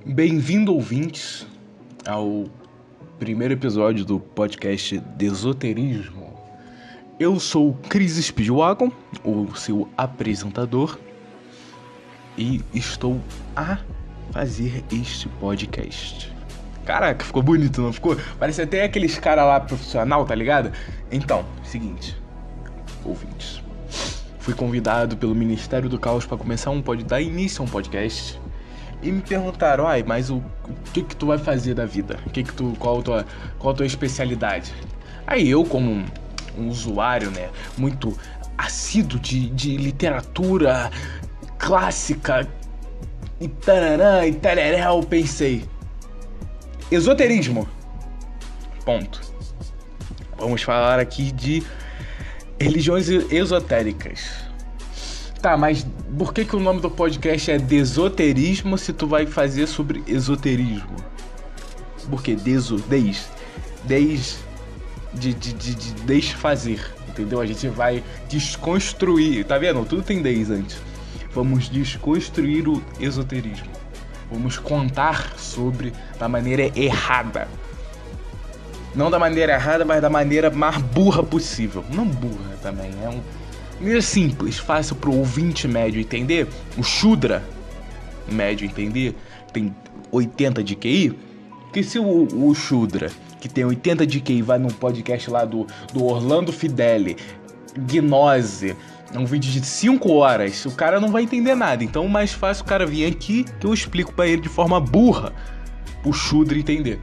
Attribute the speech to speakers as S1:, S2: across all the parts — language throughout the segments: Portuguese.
S1: Bem-vindo, ouvintes, ao primeiro episódio do podcast Desoterismo. Eu sou Chris Speedwagon, o seu apresentador, e estou a fazer este podcast. Caraca, ficou bonito, não ficou? Parece até aqueles caras lá profissional, tá ligado? Então, seguinte, ouvintes, fui convidado pelo Ministério do Caos para dar início a um podcast. E me perguntaram, mas o que tu vai fazer da vida? Qual a tua especialidade? Aí eu, como um usuário, né, muito assíduo de literatura clássica e tarará e tarará, eu pensei, esoterismo. Ponto. Vamos falar aqui de religiões esotéricas. Tá, mas por que o nome do podcast é Desoterismo se tu vai fazer sobre esoterismo? Por que desfazer, entendeu? A gente vai desconstruir, tá vendo? Tudo tem desde antes. Vamos desconstruir o esoterismo. Vamos contar sobre da maneira errada. Não da maneira errada, mas da maneira mais burra possível. Não burra também, meio simples, fácil pro ouvinte médio entender. O Shudra médio entender, tem 80 de QI. Que se o Shudra, que tem 80 de QI, vai num podcast lá do Orlando Fideli, Gnose, um vídeo de 5 horas, o cara não vai entender nada. Então, mais fácil o cara vir aqui que eu explico pra ele de forma burra, pro Shudra entender.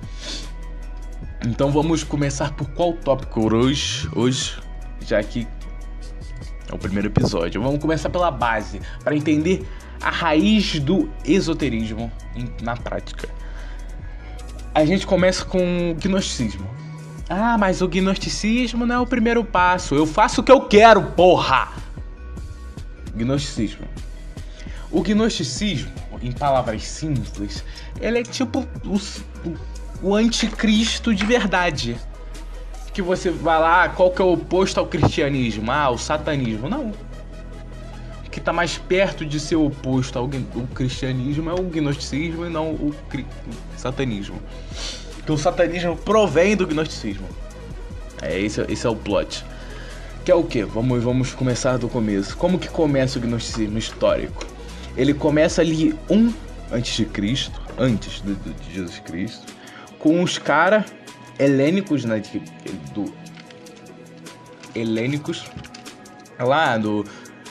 S1: Então vamos começar por qual tópico hoje, já que é o primeiro episódio. Vamos começar pela base, para entender a raiz do esoterismo na prática. A gente começa com o gnosticismo. Mas o gnosticismo não é o primeiro passo. Eu faço o que eu quero, porra! Gnosticismo. O gnosticismo, em palavras simples, ele é tipo o anticristo de verdade. Que você vai lá, qual que é o oposto ao cristianismo? O satanismo. Não. O que está mais perto de ser oposto ao cristianismo é o gnosticismo e não o satanismo. Porque o satanismo provém do gnosticismo. Esse é o plot. Que é o quê? Vamos começar do começo. Como que começa o gnosticismo histórico? Ele começa ali antes de Jesus Cristo, com os caras helênicos, né, helênicos, lá do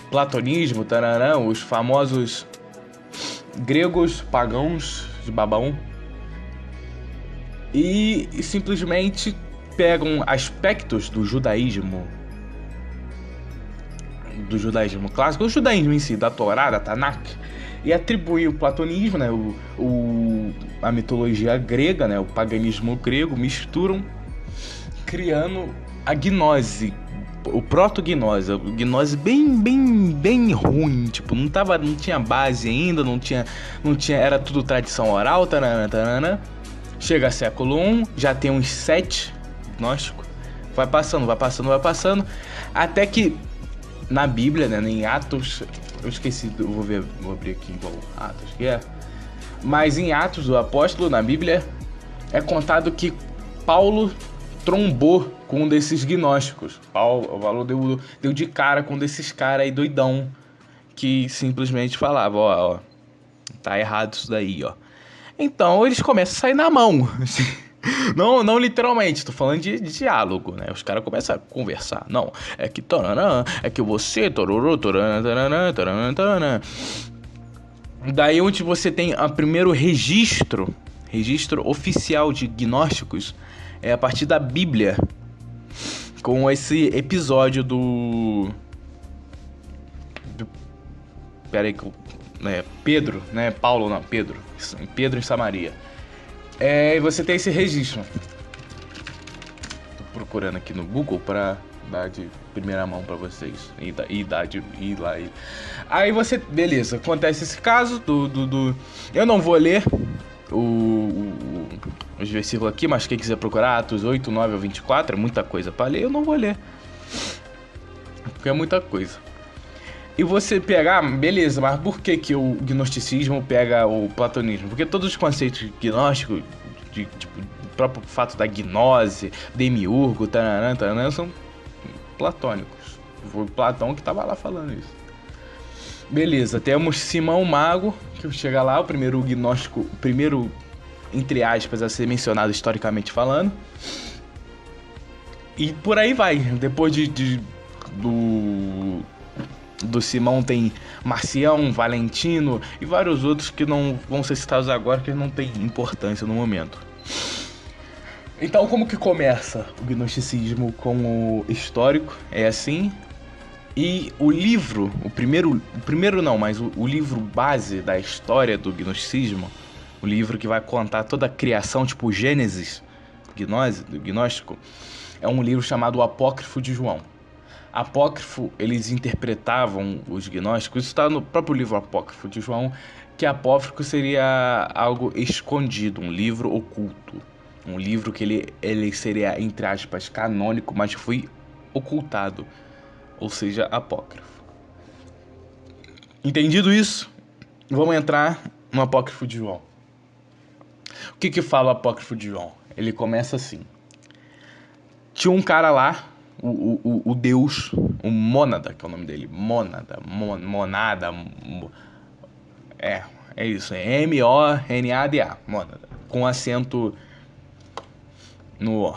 S1: platonismo, tararão, os famosos gregos pagãos de Babão, e simplesmente pegam aspectos do judaísmo clássico, o judaísmo em si, da Torá, da Tanakh, e atribuem o platonismo, né, a mitologia grega, né, o paganismo grego, misturam, criando a gnose, o proto-gnose, gnose bem ruim, tipo, não tinha base ainda, não tinha, era tudo tradição oral, taranã. Chega a século I, já tem uns 7 gnósticos, vai passando, até que na Bíblia, né, em Atos, eu esqueci, vou abrir aqui igual Atos que é. Mas em Atos do Apóstolo, na Bíblia, é contado que Paulo trombou com um desses gnósticos. Paulo deu de cara com um desses caras aí doidão, que simplesmente falava, ó, tá errado isso daí, ó. Então eles começam a sair na mão. Não literalmente, tô falando de diálogo, né? Os caras começam a conversar. Não, é que taranã, é que você, tororô, taranã. Daí onde você tem o primeiro registro oficial de gnósticos é a partir da Bíblia, com esse episódio peraí, Pedro, né? Paulo não, Pedro em Samaria. E você tem esse registro. Tô procurando aqui no Google pra dar de primeira mão pra vocês. E lá. Aí você... Beleza, acontece esse caso do... Eu não vou ler o os versículos aqui, mas quem quiser procurar, Atos 8, 9 ao 24, é muita coisa para ler, eu não vou ler. Porque é muita coisa. E você pegar, beleza, mas por que o gnosticismo pega o platonismo? Porque todos os conceitos gnósticos, tipo, o próprio fato da gnose, demiurgo, taranã, são platônicos. Foi Platão que tava lá falando isso. Beleza, temos Simão Mago, que chega lá, o primeiro gnóstico, o primeiro, entre aspas, a ser mencionado historicamente falando. E por aí vai. Depois do Simão tem Marcião, Valentino e vários outros que não vão ser citados agora, que não tem importância no momento. Então, como que começa o gnosticismo como histórico? É assim. E o livro, o primeiro não, mas o livro base da história do gnosticismo, o livro que vai contar toda a criação, tipo o Gênesis do gnóstico, é um livro chamado O Apócrifo de João. Apócrifo, eles interpretavam os gnósticos, isso está no próprio livro Apócrifo de João, que apócrifo seria algo escondido, um livro oculto. Um livro que ele seria, entre aspas, canônico, mas foi ocultado. Ou seja, apócrifo. Entendido isso, vamos entrar no Apócrifo de João. O que fala o Apócrifo de João? Ele começa assim. Tinha um cara lá, o Deus, o Mônada, que é o nome dele. Mônada. É isso, é M-O-N-A-D-A, Mônada. Com acento no O,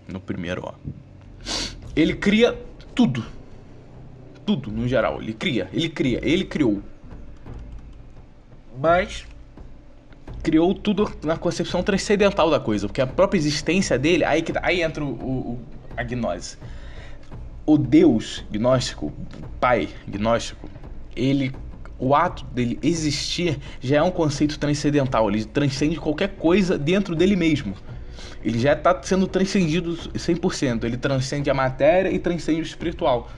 S1: no primeiro O. Ele cria tudo, no geral, ele criou. Mas criou tudo na concepção transcendental da coisa, porque a própria existência dele, aí entra a gnose. O Deus gnóstico, o Pai gnóstico, o ato dele existir já é um conceito transcendental, ele transcende qualquer coisa dentro dele mesmo. Ele já está sendo transcendido 100%, ele transcende a matéria e transcende o espiritual.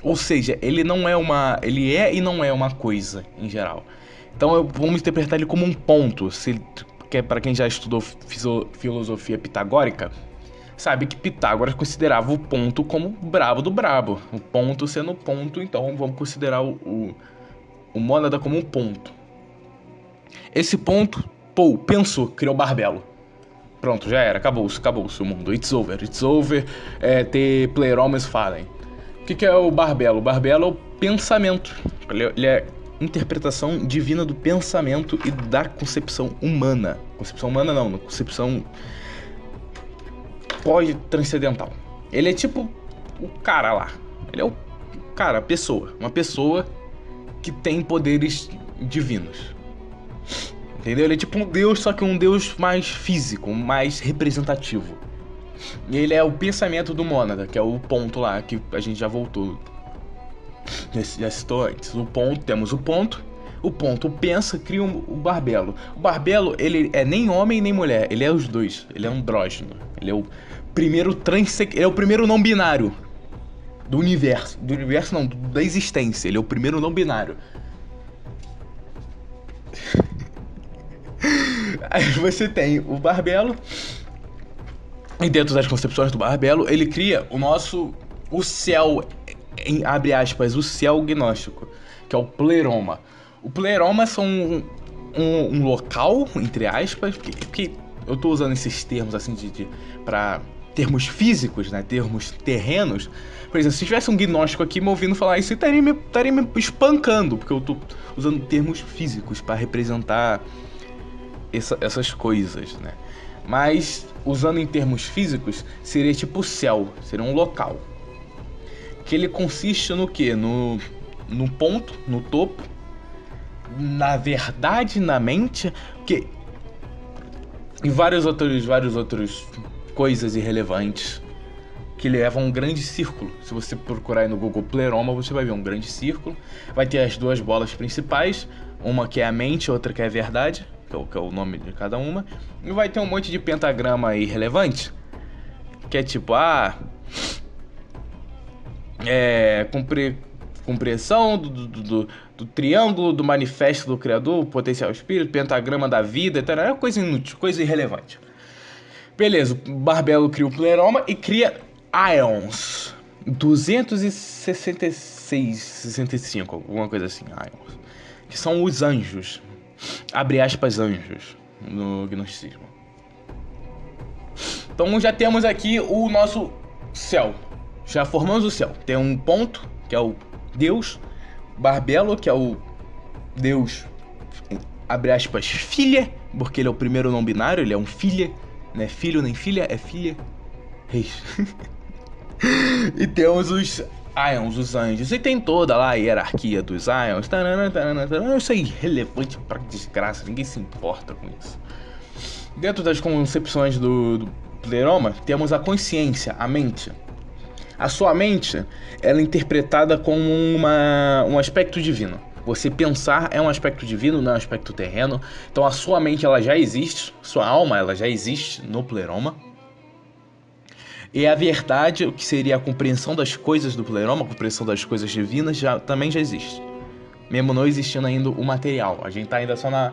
S1: Ou seja, ele é e não é uma coisa em geral. Então vamos interpretar ele como um ponto. Para quem já estudou filosofia pitagórica, sabe que Pitágoras considerava o ponto como o brabo do brabo. O ponto sendo ponto, então vamos considerar o mônada como um ponto. Esse ponto, pensou, criou Barbelo. Pronto, já era, acabou-se o mundo. It's over. The Pleromens falem. O que é o Barbelo? O Barbelo é o pensamento. Ele é interpretação divina do pensamento e da concepção humana. Concepção humana não, concepção pós-transcendental. Ele é tipo o cara lá. Ele é o cara, a pessoa. Uma pessoa que tem poderes divinos. Entendeu? Ele é tipo um deus, só que um deus mais físico, mais representativo. E ele é o pensamento do mônada, que é o ponto lá, que a gente já voltou. Já citou antes. Temos o ponto pensa, cria o Barbelo. O Barbelo, ele é nem homem nem mulher, ele é os dois. Ele é andrógeno. Ele é o primeiro ele é o primeiro não binário do universo. Do universo não, da existência. Ele é o primeiro não binário. Aí você tem o Barbelo, e dentro das concepções do Barbelo, ele cria o céu, abre aspas, o céu gnóstico, que é o pleroma. O pleroma são um local, entre aspas, porque eu tô usando esses termos assim para termos físicos, né, termos terrenos. Por exemplo, se tivesse um gnóstico aqui me ouvindo falar isso, estaria me espancando, porque eu tô usando termos físicos para representar essas coisas, né? Mas, usando em termos físicos, seria tipo o céu, seria um local. Que ele consiste no quê? No ponto, no topo, na verdade, na mente, e vários outros coisas irrelevantes que levam a um grande círculo. Se você procurar aí no Google Pleroma, você vai ver um grande círculo. Vai ter as duas bolas principais, uma que é a mente, outra que é a verdade, que é o nome de cada uma. E vai ter um monte de pentagrama irrelevante, que é tipo, compreensão do triângulo do manifesto do Criador, o potencial espírito, pentagrama da vida, etc. É coisa inútil, coisa irrelevante. Beleza, o Barbelo cria o Pleroma e cria Ions. 266, 65, alguma coisa assim, Ions. Que são os anjos. Abre aspas, anjos. No gnosticismo. Então já temos aqui o nosso céu. Já formamos o céu. Tem um ponto, que é o Deus. Barbelo, que é o Deus, abre aspas, filha, porque ele é o primeiro não binário, ele é um filha. Não é filho nem filha, é filha. Reis. E temos os Ions, os anjos. E tem toda lá a hierarquia dos Ions. Isso é irrelevante pra desgraça, ninguém se importa com isso. Dentro das concepções do Pleroma, temos a consciência, a mente. A sua mente, ela é interpretada como um aspecto divino. Você pensar é um aspecto divino, não é um aspecto terreno. Então a sua mente, ela já existe, sua alma, ela já existe no Pleroma. E a verdade, o que seria a compreensão das coisas do Pleroma, a compreensão das coisas divinas, também já existe. Mesmo não existindo ainda o material. A gente tá ainda só na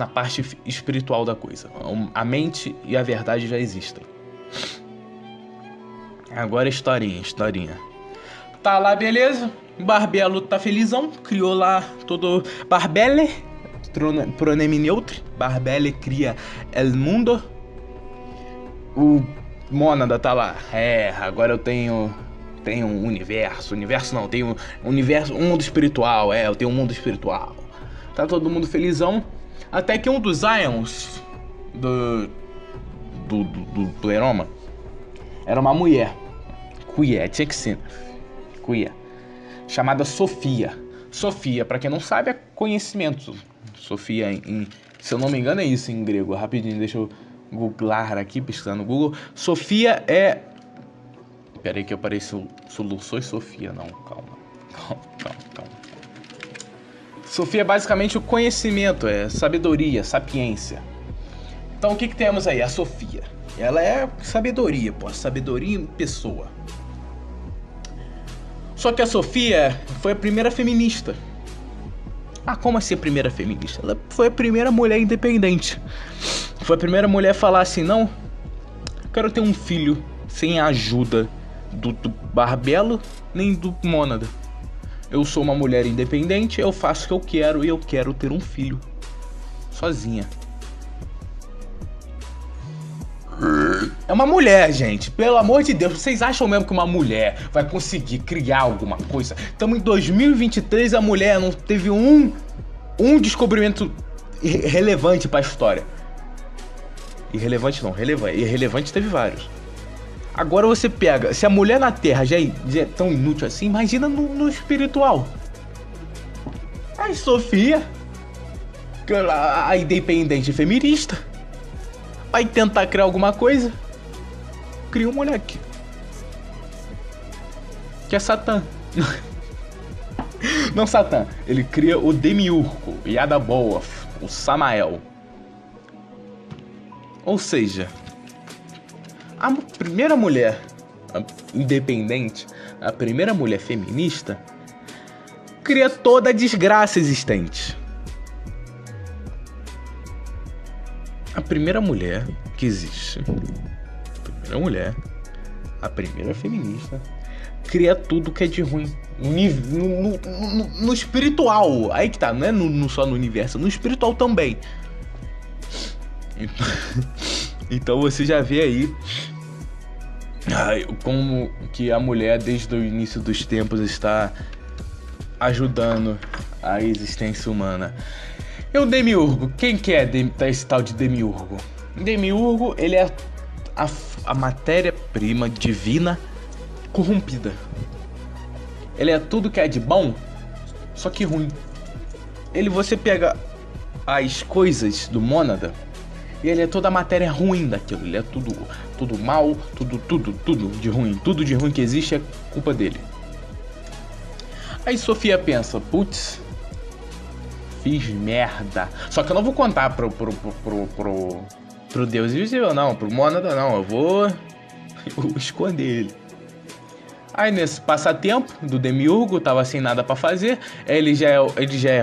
S1: parte espiritual da coisa. A mente e a verdade já existem. Agora historinha. Tá lá, beleza. Barbelo tá felizão. Criou lá todo... Barbele, pronome neutro. Barbele cria el mundo. O Mônada tá lá. Agora eu tenho um universo. Universo não, tenho um universo, um mundo espiritual. Eu tenho um mundo espiritual. Tá todo mundo felizão. Até que um dos Ions do Pleroma era uma mulher. Tinha que ser. Chamada Sofia. Sofia, pra quem não sabe, é conhecimento. Sofia, se eu não me engano, é isso em grego. Rapidinho, deixa eu googlar aqui, pesquisar no Google. Sofia é... Pera aí que apareceu soluções Sofia. Não, calma. Sofia é basicamente o conhecimento, é sabedoria, sapiência. Então o que temos aí? A Sofia. Ela é sabedoria, sabedoria em pessoa. Só que a Sofia foi a primeira feminista. Como assim a primeira feminista? Ela foi a primeira mulher independente. Foi a primeira mulher a falar assim, não, quero ter um filho sem a ajuda do Barbelo nem do Mônada. Eu sou uma mulher independente, eu faço o que eu quero e eu quero ter um filho. Sozinha. É uma mulher, gente. Pelo amor de Deus, vocês acham mesmo que uma mulher vai conseguir criar alguma coisa? Estamos em 2023 e a mulher não teve um descobrimento relevante pra história. Irrelevante não, relevante. Irrelevante teve vários. Agora você pega, se a mulher na Terra já é tão inútil assim, imagina no espiritual. A Sofia, a independente feminista, vai tentar criar alguma coisa, cria um moleque. Que é Satã. Não Satã, ele cria o Demiurgo, Yadaboath, o Samael. Ou seja, a primeira mulher independente, a primeira mulher feminista, cria toda a desgraça existente. A primeira mulher que existe, a primeira feminista, cria tudo que é de ruim no espiritual. Aí que tá, não é só no universo, no espiritual também. Então você já vê aí como que a mulher desde o início dos tempos está ajudando a existência humana. E o Demiurgo, quem que é esse tal de Demiurgo? Demiurgo, ele é a matéria-prima divina corrompida. Ele é tudo que é de bom, só que ruim. Você pega as coisas do Mônada e ele é toda a matéria ruim daquilo. Ele é tudo mal, tudo de ruim. Tudo de ruim que existe é culpa dele. Aí Sofia pensa, putz, fiz merda. Só que eu não vou contar pro Deus invisível, não. Pro Mônada, não. Eu vou esconder ele. Aí nesse passatempo do Demiurgo, tava sem nada pra fazer. Ele já é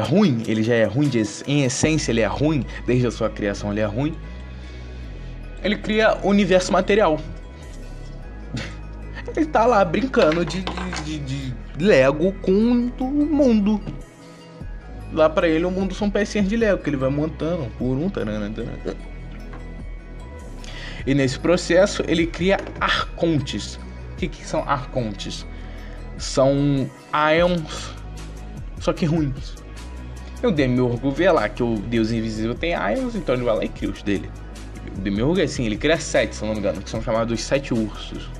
S1: ruim. Ele já é ruim em essência, ele é ruim. Desde a sua criação ele é ruim. Ele cria o universo material. Ele tá lá brincando de Lego com o mundo. Lá pra ele o mundo são pecinhas de Lego que ele vai montando por um. E nesse processo ele cria arcontes. O que são arcontes? São ions, só que ruins. E o Demiurgo vê lá que o Deus Invisível tem ions, então ele vai lá e cria os dele. O Demiurgo é assim, ele cria 7, se eu não me engano, que são chamados 7 ursos.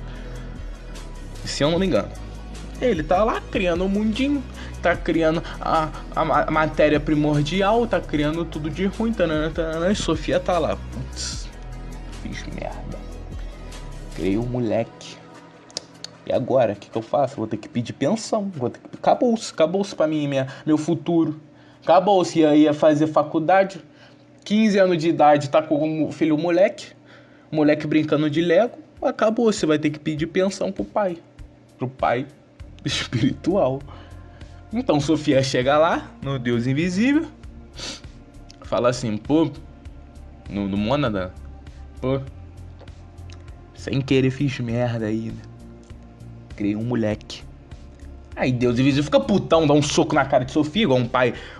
S1: Se eu não me engano. Ele tá lá criando um mundinho, tá criando a matéria primordial, tá criando tudo de ruim, e Sofia tá lá. Putz, fiz merda. Criei um moleque. E agora, o que eu faço? Vou ter que pedir pensão. Acabou-se pra mim, meu futuro. Acabou-se, ia fazer faculdade. 15 anos de idade, tá com o filho moleque brincando de Lego. Acabou, você vai ter que pedir pensão pro pai espiritual. Então Sofia chega lá no Deus Invisível, fala assim, pô, no Mônada, pô, sem querer fiz merda aí, né? Criei um moleque. Aí Deus Invisível fica putão, dá um soco na cara de Sofia, igual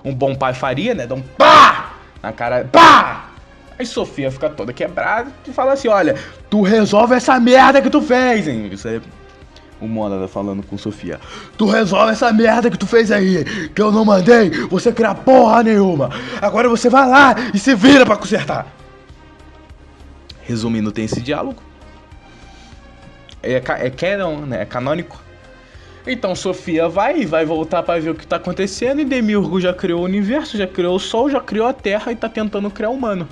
S1: um bom pai faria, né? Dá um pá na cara, pá! Aí Sofia fica toda quebrada e fala assim, olha, tu resolve essa merda que tu fez, hein? Isso é o Mônada falando com Sofia. Tu resolve essa merda que tu fez aí, que eu não mandei você criar porra nenhuma. Agora você vai lá e se vira pra consertar. Resumindo, tem esse diálogo. É canon, né? É canônico. Então Sofia vai voltar pra ver o que tá acontecendo. E Demiurgo já criou o universo, já criou o Sol, já criou a Terra e tá tentando criar o humano.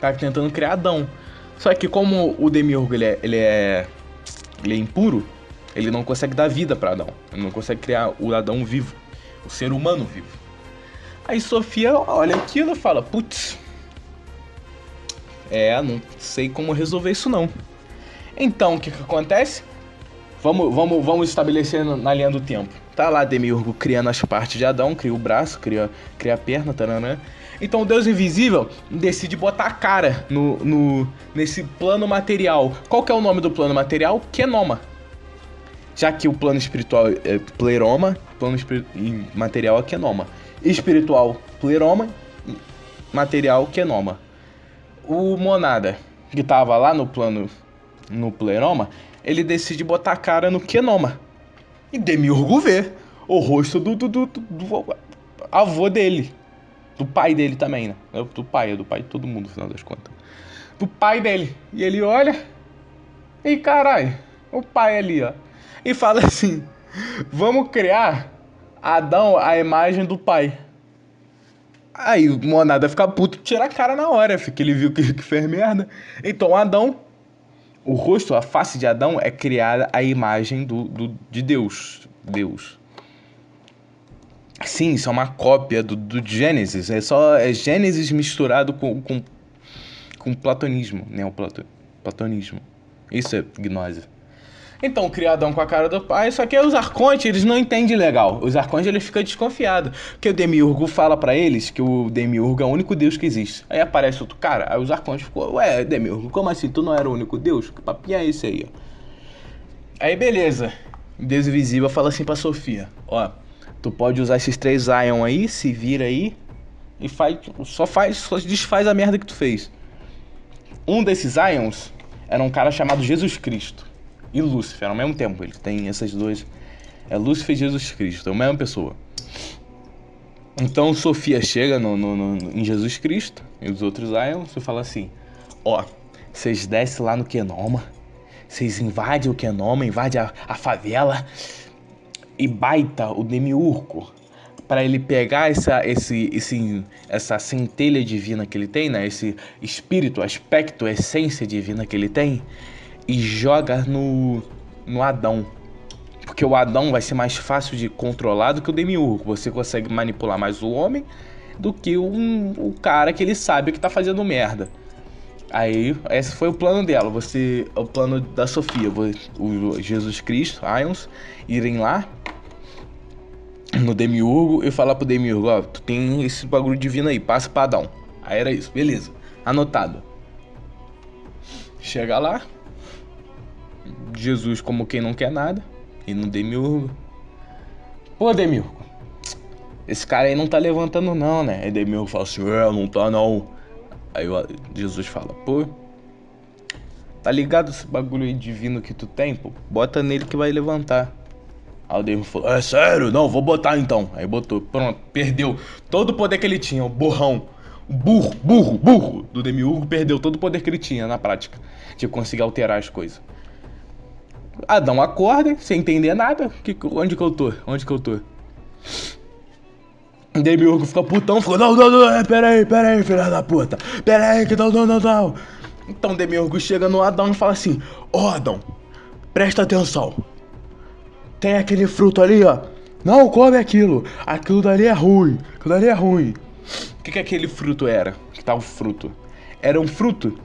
S1: Tá tentando criar Adão. Só que como o Demiurgo ele é impuro, ele não consegue dar vida pra Adão. Ele não consegue criar o Adão vivo, o ser humano vivo. Aí Sofia olha aquilo e fala, putz, não sei como resolver isso não. Então o que acontece? Vamos estabelecer na linha do tempo. Tá lá Demiurgo criando as partes de Adão, cria o braço, cria a perna, taranã. Então o Deus Invisível decide botar a cara nesse plano material. Qual que é o nome do plano material? Kenoma. Já que o plano espiritual é Pleroma, plano material é Kenoma. Espiritual, Pleroma, material, Kenoma. O Mônada, que tava lá no Pleroma, ele decide botar a cara no Kenoma. E Demiurgo vê o rosto do avô dele. Do pai dele também, né? Do pai de todo mundo, no final das contas. Do pai dele. E ele olha. E caralho, o pai ali, ó. E fala assim, vamos criar Adão à imagem do pai. Aí o Mônada fica puto, tira a cara na hora, que ele viu que fez merda. Então Adão, o rosto, a face de Adão é criada à imagem de Deus. Sim, isso é uma cópia do Gênesis. É Gênesis misturado com platonismo, né? O platonismo. Isso é gnose. Então, o criadão com a cara do pai, só que os arcontes, eles não entendem legal. Os arcontes, eles ficam desconfiados. Porque o Demiurgo fala pra eles que o Demiurgo é o único Deus que existe. Aí aparece outro cara, aí os arcontes ficam, ué, Demiurgo, como assim? Tu não era o único Deus? Que papinho é esse aí, ó? Aí, beleza. O Deus Invisível fala assim pra Sofia, ó, tu pode usar esses 3 Ion aí, se vira aí, e só desfaz a merda que tu fez. Um desses Ions era um cara chamado Jesus Cristo. E Lúcifer, ao mesmo tempo, ele tem essas duas. É Lúcifer e Jesus Cristo, é a mesma pessoa. Então Sofia chega em Jesus Cristo e os outros Ions e fala assim, ó, vocês descem lá no Kenoma, vocês invadem o Kenoma, invadem a favela e baita o Demiurgo para ele pegar essa centelha divina que ele tem, né? Esse espírito, aspecto, essência divina que ele tem, e joga no Adão. Porque o Adão vai ser mais fácil de controlar do que o Demiurgo. Você consegue manipular mais o homem do que o cara que ele sabe que tá fazendo merda. Aí, esse foi o plano dela. O plano da Sofia, o Jesus Cristo, Ions, irem lá no Demiurgo e falar pro Demiurgo, ó, tu tem esse bagulho divino aí, passa pra Adão. Aí era isso, beleza, anotado. Chega lá, Jesus como quem não quer nada, e no Demiurgo. Pô, Demiurgo, esse cara aí não tá levantando não, né? Aí Demiurgo fala assim, não tá não. Aí Jesus fala, pô, tá ligado esse bagulho aí divino que tu tem, pô? Bota nele que vai levantar. Aí o Demiurgo falou, é sério? Não, vou botar então. Aí botou, pronto, perdeu todo o poder que ele tinha, o burrão. O burro do Demiurgo perdeu todo o poder que ele tinha na prática, de conseguir alterar as coisas. Adão acorda, sem entender nada. Onde que eu tô? Demiurgo fica putão, fica, não, pera aí, filha da puta. Pera aí, que não. Então Demiurgo chega no Adão e fala assim, Adão, presta atenção. Tem aquele fruto ali, ó. Não come aquilo. Aquilo dali é ruim. O que aquele fruto era? Que tal fruto? Era um fruto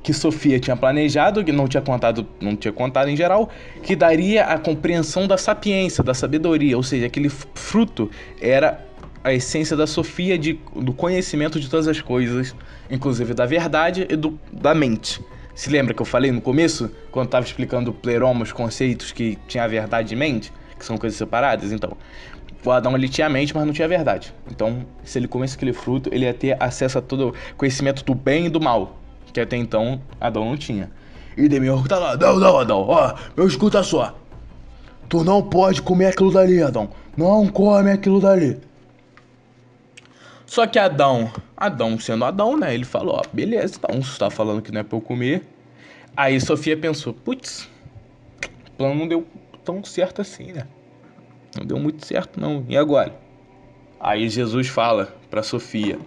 S1: que Sofia tinha planejado, que não tinha contado em geral, que daria a compreensão da sapiência, da sabedoria, ou seja, aquele fruto era a essência da Sofia, do conhecimento de todas as coisas, inclusive da verdade e da mente. Se lembra que eu falei no começo, quando estava explicando o pleroma, os conceitos que tinha a verdade e mente, que são coisas separadas? Então, o Adão ele tinha a mente, mas não tinha a verdade. Então, se ele comesse aquele fruto, ele ia ter acesso a todo o conhecimento do bem e do mal, que até então Adão não tinha. E Demiurgo tá lá, não, Adão, meu, escuta só. Tu não pode comer aquilo dali, Adão. Não come aquilo dali. Só que Adão sendo Adão, né, ele falou, beleza, então, você tá falando que não é pra eu comer. Aí Sofia pensou, putz, o plano não deu tão certo assim, né? Não deu muito certo não, e agora? Aí Jesus fala pra Sofia,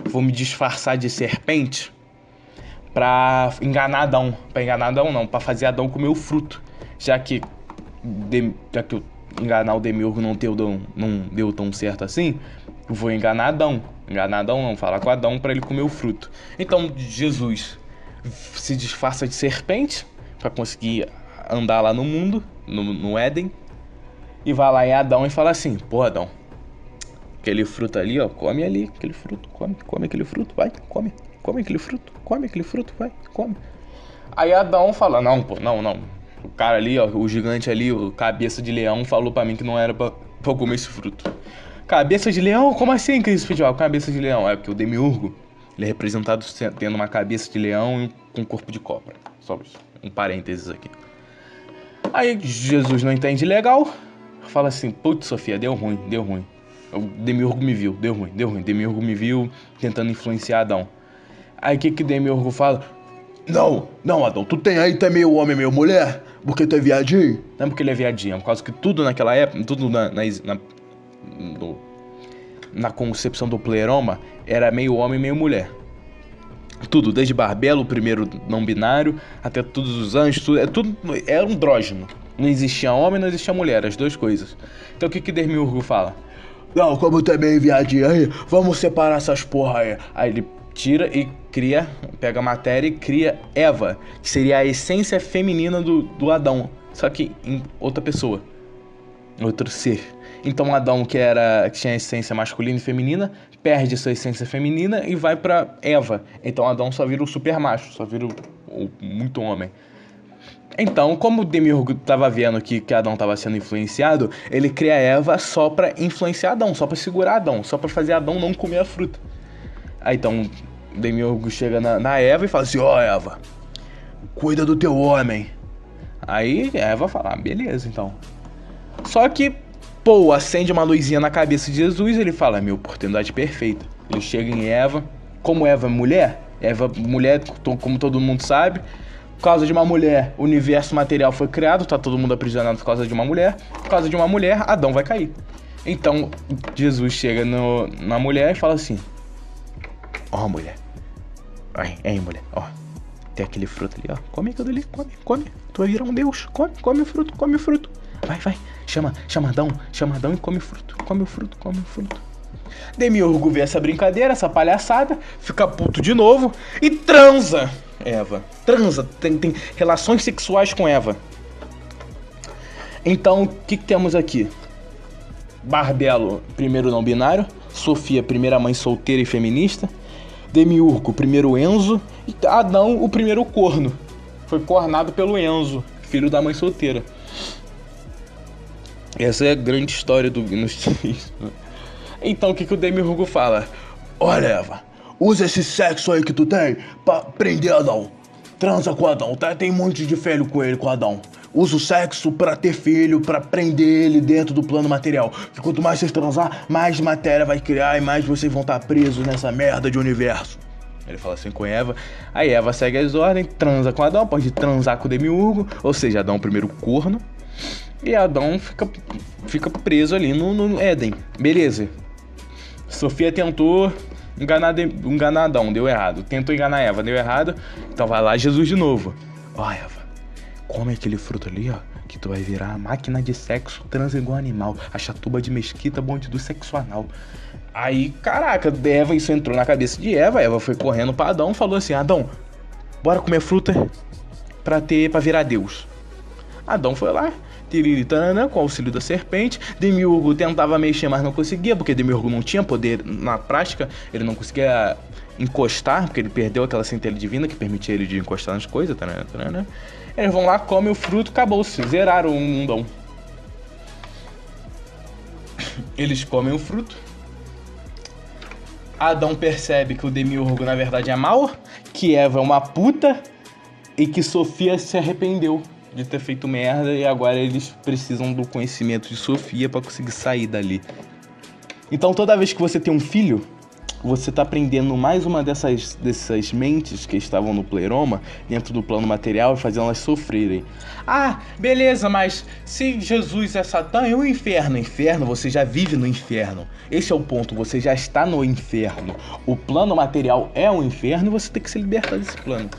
S1: vou me disfarçar de serpente pra enganar Adão. Pra fazer Adão comer o fruto. Já que enganar o Demiurgo não deu tão certo assim, eu vou enganar Adão. Falar com Adão pra ele comer o fruto. Então Jesus se disfarça de serpente pra conseguir andar lá no mundo, no Éden, e vai lá em Adão e fala assim, pô, Adão, aquele fruto ali, come ali, aquele fruto, come aquele fruto, vai, come aquele fruto, vai, come. Aí Adão fala, não, o cara ali, o gigante ali, o cabeça de leão, falou pra mim que não era pra comer esse fruto. Cabeça de leão? Como assim, Cris Festival? Cabeça de leão? É porque o Demiurgo, ele é representado tendo uma cabeça de leão com um corpo de cobra. Só um parênteses aqui. Aí Jesus não entende legal, fala assim, putz, Sofia, deu ruim. O Demiurgo me viu, deu ruim. Demiurgo me viu tentando influenciar Adão. Aí o que Demiurgo fala? Não, Adão, tu é meio homem, meio mulher, porque tu é viadinho. Não é porque ele é viadinho, é por causa que tudo naquela época, tudo na concepção do pleroma, era meio homem, meio mulher. Tudo, desde Barbelo, o primeiro não binário, até todos os anjos, tudo era andrógeno. Não existia homem, não existia mulher, as duas coisas. Então o que Demiurgo fala? Não, como tu é meio viadinho aí, vamos separar essas porra aí. Aí ele tira e pega a matéria e cria Eva, que seria a essência feminina do Adão, só que em outra pessoa, outro ser. Então Adão, que tinha a essência masculina e feminina, perde sua essência feminina e vai pra Eva. Então Adão só vira o super macho, só vira o muito homem. Então, como o Demiurgo tava vendo que Adão tava sendo influenciado, ele cria Eva só pra influenciar Adão, só pra segurar Adão, só pra fazer Adão não comer a fruta. Aí então, Demiurgo chega na Eva e fala assim, Eva, cuida do teu homem. Aí Eva fala, beleza, então. Só que, acende uma luzinha na cabeça de Jesus, ele fala, minha oportunidade perfeita. Ele chega em Eva, como Eva é mulher, como todo mundo sabe, por causa de uma mulher, o universo material foi criado, tá todo mundo aprisionado por causa de uma mulher, por causa de uma mulher, Adão vai cair. Então, Jesus chega na mulher e fala assim, mulher, mulher, tem aquele fruto ali, come aquilo ali, come, tu vai virar um deus, come o fruto, vai, chama Adão e come o fruto. Demiurgo vê essa brincadeira, essa palhaçada, fica puto de novo e transa Eva, tem relações sexuais com Eva. Então, o que temos aqui? Barbelo, primeiro não binário, Sofia, primeira mãe solteira e feminista, Demiurgo, o primeiro Enzo, e Adão, o primeiro corno. Foi cornado pelo Enzo, filho da mãe solteira. Essa é a grande história do gnosticismo. Então o que o Demiurgo fala? Olha, Eva, usa esse sexo aí que tu tem pra prender Adão. Transa com Adão, tá? Tem um monte de filho com ele, com Adão. Usa o sexo pra ter filho, pra prender ele dentro do plano material. Que quanto mais vocês transar, mais matéria vai criar e mais vocês vão estar presos nessa merda de universo. Ele fala assim com Eva. Aí Eva segue as ordens, transa com Adão, pode transar com o Demiurgo, ou seja, Adão primeiro corno. E Adão fica preso ali no Éden. Beleza. Sofia tentou enganar Adão, deu errado. Tentou enganar Eva, deu errado. Então vai lá Jesus de novo. Ó, Eva, come aquele fruto ali, ó, que tu vai virar a máquina de sexo, transa igual animal, a chatuba de mesquita, bonde do sexo anal. Aí, caraca, Eva, isso entrou na cabeça de Eva. Eva foi correndo pra Adão e falou assim: Adão, bora comer fruta pra virar Deus. Adão foi lá, tiriritanã, com o auxílio da serpente. Demiurgo tentava mexer, mas não conseguia, porque Demiurgo não tinha poder na prática. Ele não conseguia encostar, porque ele perdeu aquela centelha divina que permitia ele de encostar nas coisas. Eles vão lá, comem o fruto, acabou-se, zeraram o mundão. Eles comem o fruto. Adão percebe que o Demiurgo na verdade é mau, que Eva é uma puta e que Sofia se arrependeu de ter feito merda e agora eles precisam do conhecimento de Sofia para conseguir sair dali. Então toda vez que você tem um filho, você tá prendendo mais uma dessas mentes que estavam no pleroma dentro do plano material e fazendo elas sofrerem. Ah, beleza, mas se Jesus é Satã, e o inferno? Inferno, você já vive no inferno. Esse é o ponto, você já está no inferno. O plano material é o inferno e você tem que se libertar desse plano.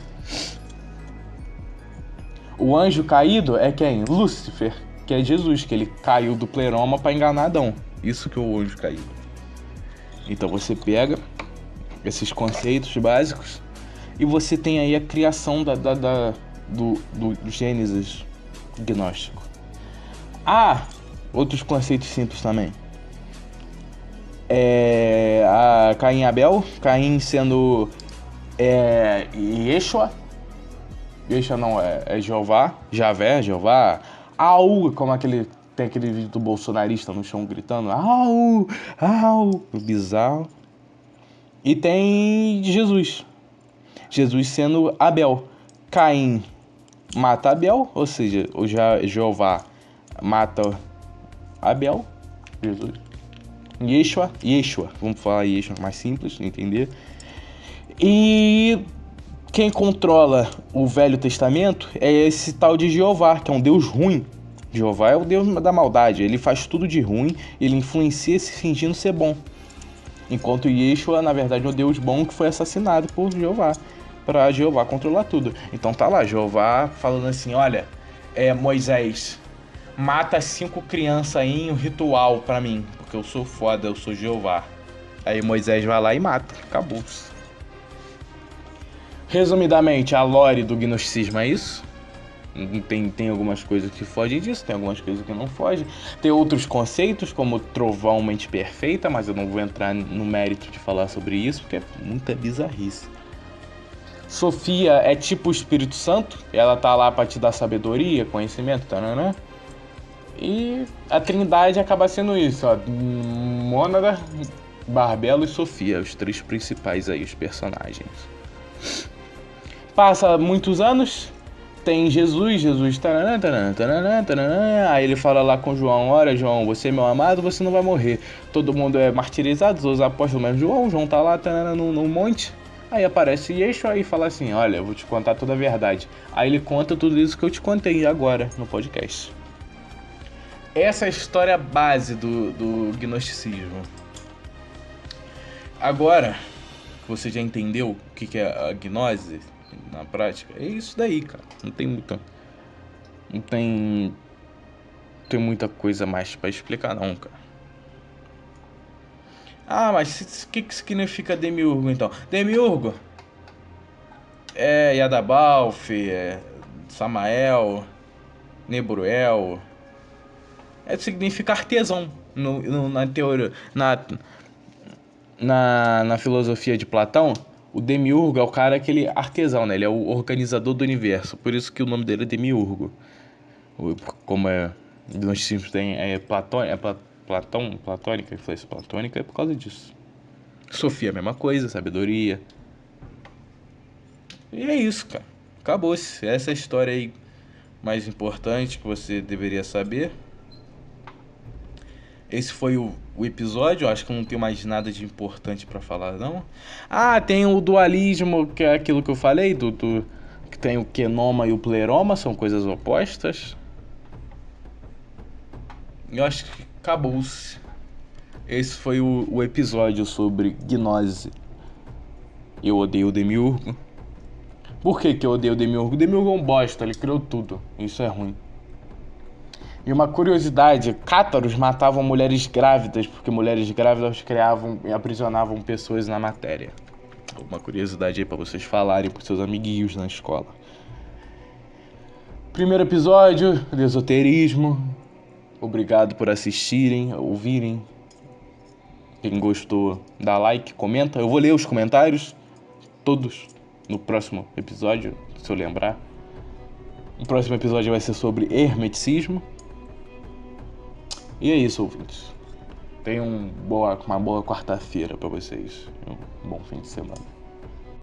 S1: O anjo caído é quem? Lúcifer, que é Jesus, que ele caiu do pleroma para enganar Adão. Isso que é o anjo caído. Então você pega esses conceitos básicos e você tem aí a criação do Gênesis gnóstico. Outros conceitos simples também. A Caim e Abel, Caim sendo Yeshua. Yeshua não, é Jeová, Jeová. Como tem aquele vídeo do bolsonarista no chão gritando, bizarro. E tem Jesus sendo Abel. Caim mata Abel, ou seja, Jeová mata Abel, Jesus. Yeshua, vamos falar Yeshua mais simples de entender. E quem controla o Velho Testamento é esse tal de Jeová, que é um Deus ruim. Jeová é o Deus da maldade, ele faz tudo de ruim, ele influencia se fingindo ser bom. Enquanto Yeshua, na verdade, é um Deus bom que foi assassinado por Jeová, para Jeová controlar tudo. Então tá lá, Jeová falando assim, olha, Moisés, mata 5 crianças aí em um ritual pra mim, porque eu sou foda, eu sou Jeová. Aí Moisés vai lá e mata, acabou. Resumidamente, a lore do gnosticismo é isso. Tem algumas coisas que fogem disso, tem algumas coisas que não fogem. Tem outros conceitos, como trovão, mente perfeita, mas eu não vou entrar no mérito de falar sobre isso, porque é muita bizarrice. Sofia é tipo o Espírito Santo, ela tá lá pra te dar sabedoria, conhecimento, né? E a Trindade acaba sendo isso, ó, Mônada, Barbelo e Sofia, os 3 principais aí, os personagens. Passa muitos anos, tem Jesus, aí ele fala lá com João, olha João, você é meu amado, você não vai morrer. Todo mundo é martirizado, os apóstolos, mas João tá lá no monte. Aí aparece Yeshua e fala assim, olha, eu vou te contar toda a verdade. Aí ele conta tudo isso que eu te contei agora no podcast. Essa é a história base do gnosticismo. Agora, você já entendeu o que é a gnose na prática? É isso daí, cara. Não tem muita coisa mais pra explicar não, cara. Mas o que significa Demiurgo então? Demiurgo é Yadabalf, Samael, Nebruel. Significa artesão na teoria, na filosofia de Platão. O Demiurgo é o cara, aquele artesão, né? Ele é o organizador do universo. Por isso que o nome dele é Demiurgo. Como é... Nos Simpsons tem... Platônica, influência platônica, é por causa disso. Sofia, a mesma coisa, sabedoria. E é isso, cara. Acabou-se. Essa é a história aí mais importante que você deveria saber. Esse foi o episódio. Eu acho que eu não tenho mais nada de importante pra falar, não. Ah, tem o dualismo, que é aquilo que eu falei, que tem o quenoma e o pleroma, são coisas opostas. Eu acho que acabou-se. Esse foi o episódio sobre gnose. Eu odeio o Demiurgo. Por que eu odeio o Demiurgo? O Demiurgo é um bosta, ele criou tudo. Isso é ruim. E uma curiosidade, cátaros matavam mulheres grávidas, porque mulheres grávidas criavam e aprisionavam pessoas na matéria. Uma curiosidade aí pra vocês falarem pros seus amiguinhos na escola. Primeiro episódio de esoterismo. Obrigado por assistirem, ouvirem. Quem gostou, dá like, comenta. Eu vou ler os comentários, todos, no próximo episódio, se eu lembrar. O próximo episódio vai ser sobre hermeticismo. E é isso, ouvintes. Tenham uma boa quarta-feira pra vocês. Um bom fim de semana.